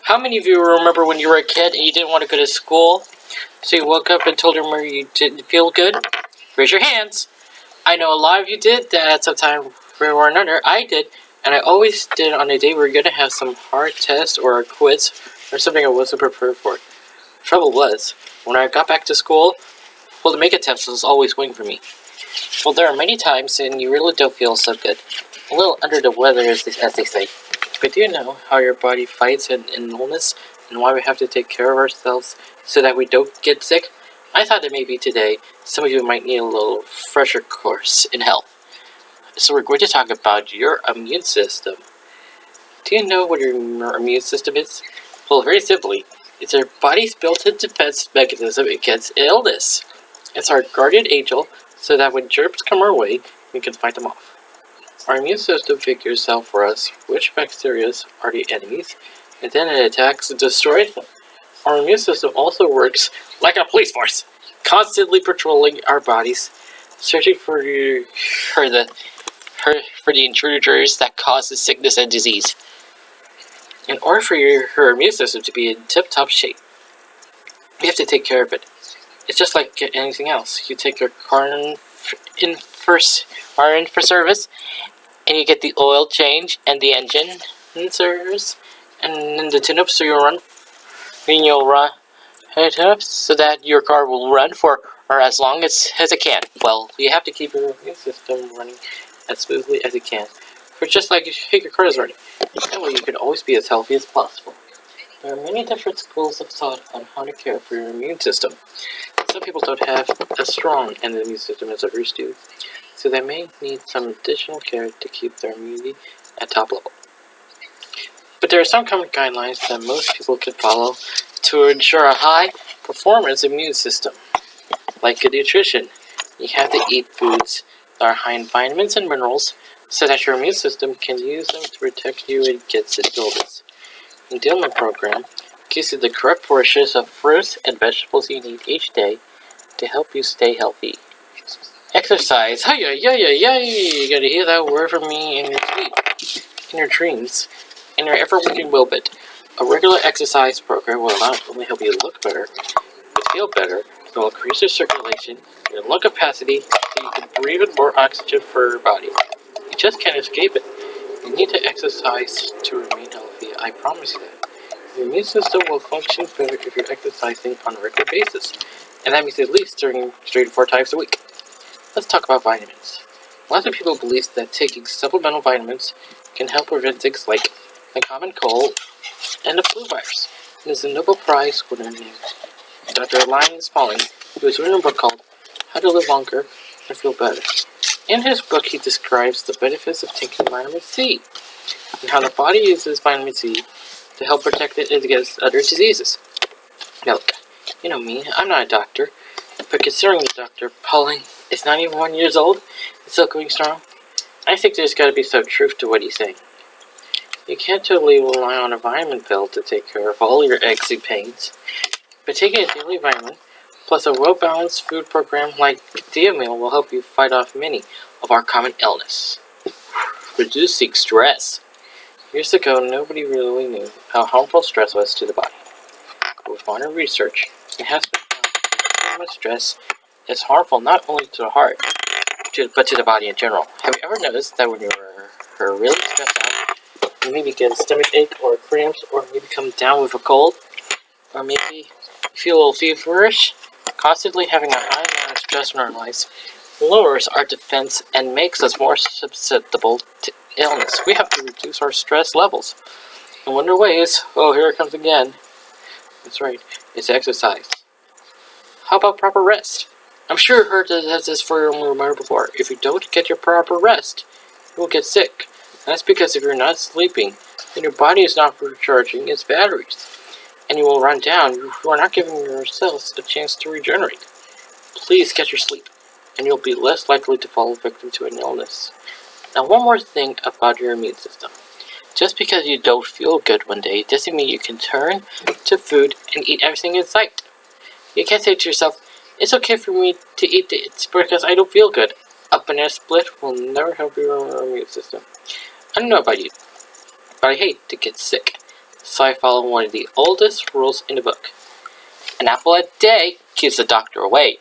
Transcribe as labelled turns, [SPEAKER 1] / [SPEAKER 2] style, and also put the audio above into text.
[SPEAKER 1] How many of you remember when you were a kid and you didn't want to go to school? So you woke up and told your mother you didn't feel good? Raise your hands. I know a lot of you did that at some time or another. I did, and I always did on a day we were going to have some hard test or a quiz or something I wasn't prepared for. The trouble was, when I got back to school, well, the makeup test was always waiting for me. Well, there are many times and you really don't feel so good. A little under the weather, as they say. But do you know how your body fights an illness and why we have to take care of ourselves so that we don't get sick? I thought that maybe today some of you might need a little fresher course in health. So we're going to talk about your immune system. Do you know what your immune system is? Well, very simply, it's our body's built-in defense mechanism against illness. It's our guardian angel so that when germs come our way, we can fight them off. Our immune system figures out for us which bacteria are the enemies, and then it attacks and destroys them. Our immune system also works like a police force, constantly patrolling our bodies, searching for the intruders that causes sickness and disease. In order for your immune system to be in tip-top shape, you have to take care of it. It's just like anything else. You take your car in for service, and you get the oil change and the engine in service, and then the tune-up so you'll run tune-up so that your car will run for or as long as it can. Well, you have to keep your immune system running as smoothly as it can. For just like your car is running. That way you can always be as healthy as possible. There are many different schools of thought on how to care for your immune system. Some people don't have as strong an immune system as others do, so they may need some additional care to keep their immunity at top level. But there are some common guidelines that most people can follow to ensure a high-performance immune system. Like good nutrition, you have to eat foods that are high in vitamins and minerals so that your immune system can use them to protect you against illness. The Dillman program gives you the correct portions of fruits and vegetables you need each day to help you stay healthy. Exercise. Hiya, you gotta hear that word from me in your sleep, in your dreams, in your ever-working willbit. A regular exercise program will not only help you look better, but feel better. It will increase your circulation, your lung capacity, so you can breathe in more oxygen for your body. You just can't escape it. You need to exercise to remain healthy. I promise you that. Your immune system will function better if you're exercising on a regular basis, and that means at least during 3 to 4 times a week. Let's talk about vitamins. Lots of people believe that taking supplemental vitamins can help prevent things like the common cold and the flu virus. There's a Nobel Prize winner named Dr. Linus Pauling, who has written a book called How to Live Longer and Feel Better. In his book, he describes the benefits of taking vitamin C and how the body uses vitamin C to help protect it against other diseases. Now, look, you know me, I'm not a doctor, but considering that Dr. Pauling is 91 years old and still going strong, I think there's got to be some truth to what he's saying. You can't totally rely on a vitamin pill to take care of all your aches and pains, but taking a daily vitamin plus a well-balanced food program like Dia Meal will help you fight off many of our common illness. Reducing stress. Years ago, nobody really knew how harmful stress was to the body. With modern research, it has been found that too much stress is harmful not only to the heart, but to the body in general. Have you ever noticed that when you're really stressed out, you maybe get a stomach ache or cramps, or maybe come down with a cold, or maybe you feel a little feverish? Constantly having a high amount of stress in our lives lowers our defense and makes us more susceptible to illness. We have to reduce our stress levels. And one of the ways, oh, here it comes again. That's right, it's exercise. How about proper rest? I'm sure you heard this for your mother before. If you don't get your proper rest, you will get sick. And that's because if you're not sleeping, then your body is not recharging its batteries. And you will run down. You are not giving your cells a chance to regenerate. Please get your sleep, and you'll be less likely to fall victim to an illness. Now, one more thing about your immune system. Just because you don't feel good one day doesn't mean you can turn to food and eat everything in sight. You can't say to yourself, it's okay for me to eat this because I don't feel good. A banana split will never help your immune system. I don't know about you, but I hate to get sick. So I follow one of the oldest rules in the book. An apple a day keeps the doctor away.